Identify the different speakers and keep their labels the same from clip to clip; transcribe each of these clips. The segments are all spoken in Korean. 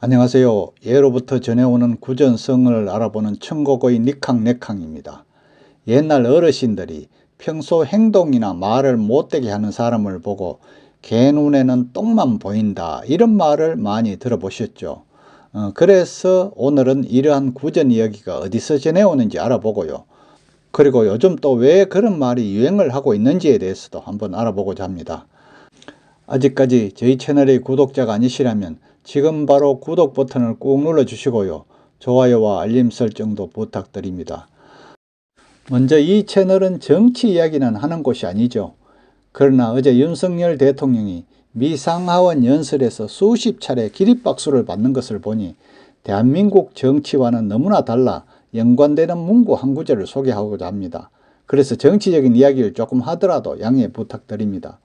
Speaker 1: 안녕하세요. 예로부터 전해오는 구전성을 알아보는 천고고의 니캉네캉입니다. 옛날 어르신들이 평소 행동이나 말을 못되게 하는 사람을 보고 개 눈에는 똥만 보인다, 이런 말을 많이 들어보셨죠. 그래서 오늘은 이러한 구전 이야기가 어디서 전해오는지 알아보고요. 그리고 요즘 또 왜 그런 말이 유행을 하고 있는지에 대해서도 한번 알아보고자 합니다. 아직까지 저희 채널의 구독자가 아니시라면 지금 바로 구독 버튼을 꾹 눌러주시고요. 좋아요와 알림 설정도 부탁드립니다. 먼저 이 채널은 정치 이야기는 하는 곳이 아니죠. 그러나 어제 윤석열 대통령이 미 상하원 연설에서 수십 차례 기립박수를 받는 것을 보니 대한민국 정치와는 너무나 달라 연관되는 문구 한 구절을 소개하고자 합니다. 그래서 정치적인 이야기를 조금 하더라도 양해 부탁드립니다.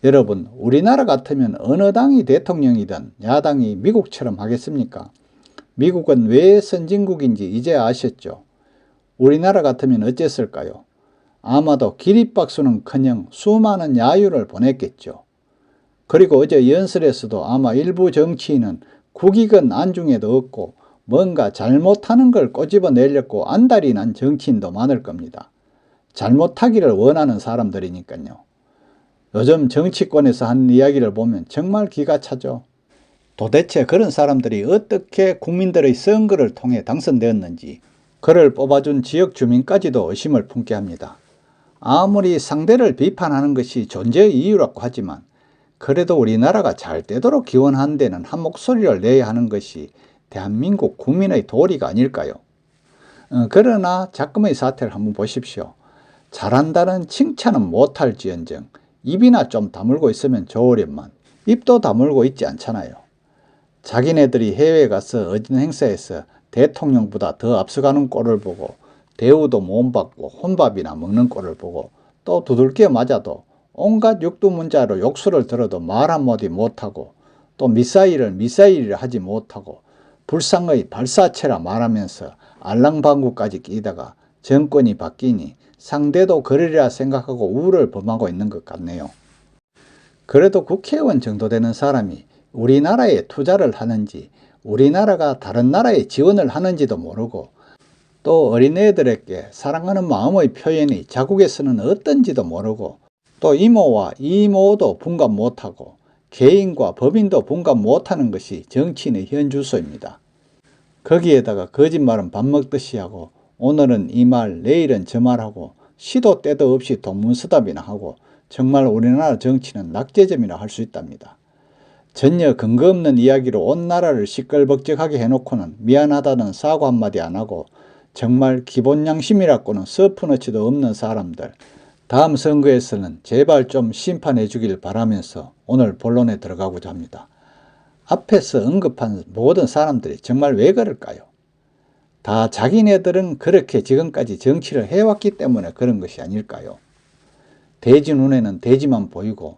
Speaker 1: 여러분, 우리나라 같으면 어느 당이 대통령이든 야당이 미국처럼 하겠습니까? 미국은 왜 선진국인지 이제 아셨죠? 우리나라 같으면 어쨌을까요? 아마도 기립박수는커녕 수많은 야유를 보냈겠죠. 그리고 어제 연설에서도 아마 일부 정치인은 국익은 안중에도 없고 뭔가 잘못하는 걸 꼬집어내려고 안달이 난 정치인도 많을 겁니다. 잘못하기를 원하는 사람들이니까요. 요즘 정치권에서 하는 이야기를 보면 정말 기가 차죠. 도대체 그런 사람들이 어떻게 국민들의 선거를 통해 당선되었는지 그를 뽑아준 지역 주민까지도 의심을 품게 합니다. 아무리 상대를 비판하는 것이 존재의 이유라고 하지만 그래도 우리나라가 잘 되도록 기원하는 데는 한 목소리를 내야 하는 것이 대한민국 국민의 도리가 아닐까요? 그러나 작금의 사태를 한번 보십시오. 잘한다는 칭찬은 못할지언정 입이나 좀 다물고 있으면 좋으련만 입도 다물고 있지 않잖아요. 자기네들이 해외에 가서 어진 행사에서 대통령보다 더 앞서가는 꼴을 보고 대우도 못 받고 혼밥이나 먹는 꼴을 보고 또 두들겨 맞아도 온갖 육두문자로 욕설을 들어도 말 한마디 못하고 또 미사일이라 하지 못하고 불상의 발사체라 말하면서 알랑방구까지 끼다가 정권이 바뀌니 상대도 그러리라 생각하고 우를 범하고 있는 것 같네요. 그래도 국회의원 정도 되는 사람이 우리나라에 투자를 하는지 우리나라가 다른 나라에 지원을 하는지도 모르고 또 어린애들에게 사랑하는 마음의 표현이 자국에서는 어떤지도 모르고 또 이모와 이모도 분간 못하고 개인과 법인도 분간 못하는 것이 정치인의 현주소입니다. 거기에다가 거짓말은 밥 먹듯이 하고 오늘은 이 말, 내일은 저 말하고 시도 때도 없이 동문서답이나 하고 정말 우리나라 정치는 낙제점이라 할 수 있답니다. 전혀 근거 없는 이야기로 온 나라를 시끌벅적하게 해놓고는 미안하다는 사과 한마디 안 하고 정말 기본 양심이라고는 서푼어치도 없는 사람들, 다음 선거에서는 제발 좀 심판해 주길 바라면서 오늘 본론에 들어가고자 합니다. 앞에서 언급한 모든 사람들이 정말 왜 그럴까요? 다 자기네들은 그렇게 지금까지 정치를 해왔기 때문에 그런 것이 아닐까요? 돼지 눈에는 돼지만 보이고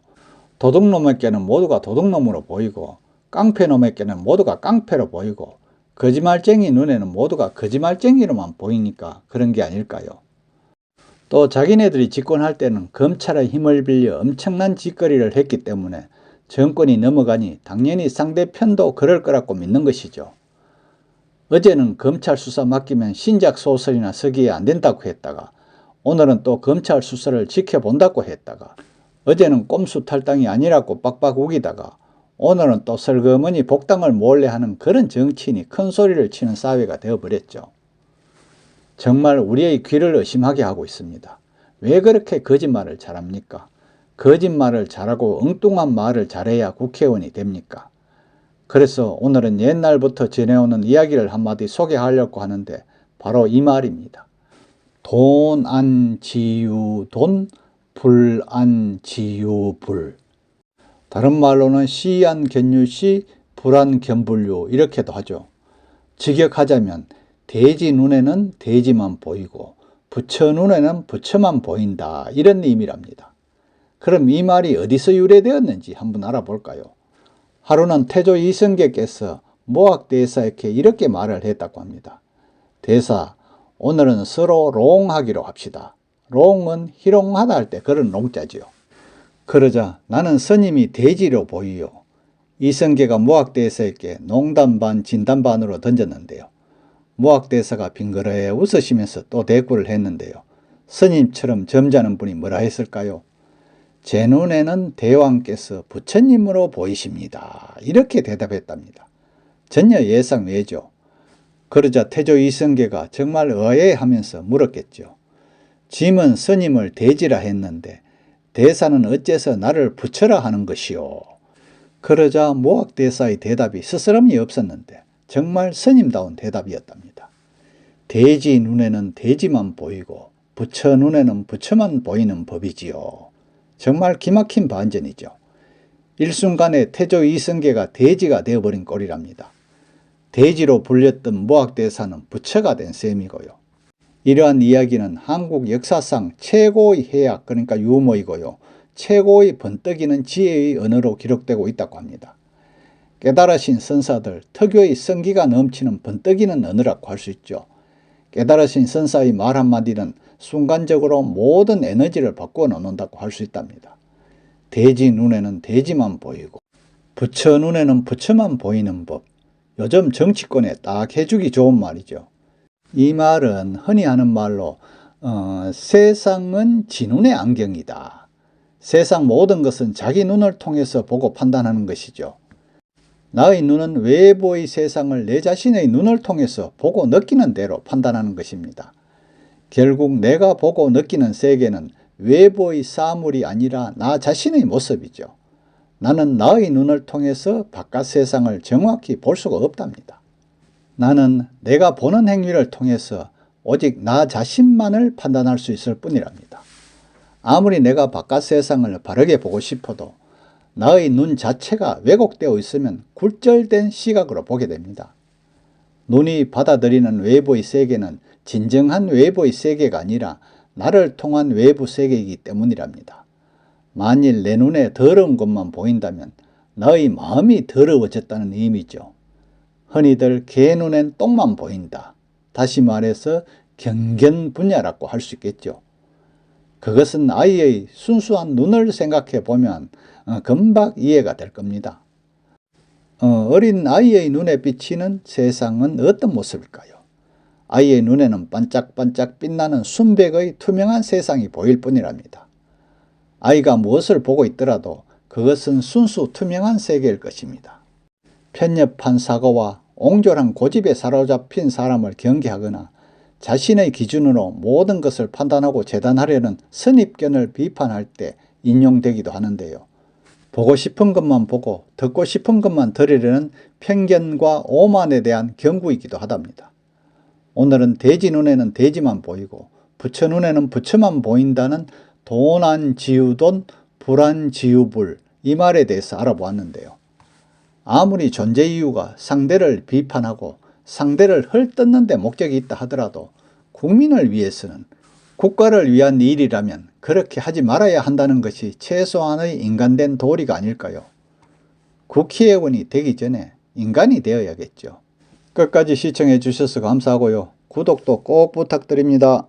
Speaker 1: 도둑놈에게는 모두가 도둑놈으로 보이고 깡패놈에게는 모두가 깡패로 보이고 거짓말쟁이 눈에는 모두가 거짓말쟁이로만 보이니까 그런 게 아닐까요? 또 자기네들이 집권할 때는 검찰의 힘을 빌려 엄청난 짓거리를 했기 때문에 정권이 넘어가니 당연히 상대편도 그럴 거라고 믿는 것이죠. 어제는 검찰 수사 맡기면 신작 소설이나 서기에 안 된다고 했다가 오늘은 또 검찰 수사를 지켜본다고 했다가 어제는 꼼수 탈당이 아니라고 빡빡 우기다가 오늘은 또 설거머니 복당을 몰래 하는 그런 정치인이 큰 소리를 치는 사회가 되어버렸죠. 정말 우리의 귀를 의심하게 하고 있습니다. 왜 그렇게 거짓말을 잘합니까? 거짓말을 잘하고 엉뚱한 말을 잘해야 국회의원이 됩니까? 그래서 오늘은 옛날부터 전해오는 이야기를 한마디 소개하려고 하는데 바로 이 말입니다. 돈 안 지유 돈, 불 안 지유 불. 다른 말로는 시 안 견유 시, 불 안 견불유 이렇게도 하죠. 직역하자면 돼지 눈에는 돼지만 보이고 부처 눈에는 부처만 보인다, 이런 의미랍니다. 그럼 이 말이 어디서 유래되었는지 한번 알아볼까요? 하루는 태조 이성계께서 모학대사에게 이렇게 말을 했다고 합니다. 대사, 오늘은 서로 롱하기로 합시다. 롱은 희롱하다 할 때 그런 롱자지요. 그러자 나는 스님이 돼지로 보이요. 이성계가 무학대사에게 농담 반 진담 반으로 던졌는데요. 무학대사가 빙그레 웃으시면서 또 대꾸를 했는데요. 스님처럼 점잖은 분이 뭐라 했을까요? 제 눈에는 대왕께서 부처님으로 보이십니다. 이렇게 대답했답니다. 전혀 예상 외죠. 그러자 태조 이성계가 정말 의아해하면서 물었겠죠. 짐은 스님을 돼지라 했는데 대사는 어째서 나를 부처라 하는 것이오. 그러자 무학대사의 대답이 스스럼이 없었는데 정말 스님다운 대답이었답니다. 돼지 눈에는 돼지만 보이고 부처 눈에는 부처만 보이는 법이지요. 정말 기막힌 반전이죠. 일순간에 태조 이성계가 돼지가 되어버린 꼴이랍니다. 돼지로 불렸던 무학대사는 부처가 된 셈이고요. 이러한 이야기는 한국 역사상 최고의 해악, 그러니까 유머이고요. 최고의 번뜩이는 지혜의 언어로 기록되고 있다고 합니다. 깨달으신 선사들 특유의 성기가 넘치는 번뜩이는 언어라고 할 수 있죠. 깨달으신 선사의 말 한마디는 순간적으로 모든 에너지를 바꾸어 놓는다고 할 수 있답니다. 돼지 눈에는 돼지만 보이고 부처 눈에는 부처만 보이는 법. 요즘 정치권에 딱 해주기 좋은 말이죠. 이 말은 흔히 하는 말로 세상은 지 눈의 안경이다. 세상 모든 것은 자기 눈을 통해서 보고 판단하는 것이죠. 나의 눈은 외부의 세상을 내 자신의 눈을 통해서 보고 느끼는 대로 판단하는 것입니다. 결국 내가 보고 느끼는 세계는 외부의 사물이 아니라 나 자신의 모습이죠. 나는 나의 눈을 통해서 바깥 세상을 정확히 볼 수가 없답니다. 나는 내가 보는 행위를 통해서 오직 나 자신만을 판단할 수 있을 뿐이랍니다. 아무리 내가 바깥 세상을 바르게 보고 싶어도 나의 눈 자체가 왜곡되어 있으면 굴절된 시각으로 보게 됩니다. 눈이 받아들이는 외부의 세계는 진정한 외부의 세계가 아니라 나를 통한 외부 세계이기 때문이랍니다. 만일 내 눈에 더러운 것만 보인다면 나의 마음이 더러워졌다는 의미죠. 흔히들 개 눈엔 똥만 보인다. 다시 말해서 경견분야라고 할 수 있겠죠. 그것은 아이의 순수한 눈을 생각해 보면 금방 이해가 될 겁니다. 어린 아이의 눈에 비치는 세상은 어떤 모습일까요? 아이의 눈에는 반짝반짝 빛나는 순백의 투명한 세상이 보일 뿐이랍니다. 아이가 무엇을 보고 있더라도 그것은 순수 투명한 세계일 것입니다. 편협한 사고와 옹졸한 고집에 사로잡힌 사람을 경계하거나 자신의 기준으로 모든 것을 판단하고 재단하려는 선입견을 비판할 때 인용되기도 하는데요. 보고 싶은 것만 보고 듣고 싶은 것만 들으려는 편견과 오만에 대한 경고이기도 하답니다. 오늘은 돼지 눈에는 돼지만 보이고 부처 눈에는 부처만 보인다는 도난지우돈 불안지우불 이 말에 대해서 알아보았는데요. 아무리 존재 이유가 상대를 비판하고 상대를 헐뜯는 데 목적이 있다 하더라도 국민을 위해서는 국가를 위한 일이라면 그렇게 하지 말아야 한다는 것이 최소한의 인간된 도리가 아닐까요? 국회의원이 되기 전에 인간이 되어야겠죠. 끝까지 시청해 주셔서 감사하고요. 구독도 꼭 부탁드립니다.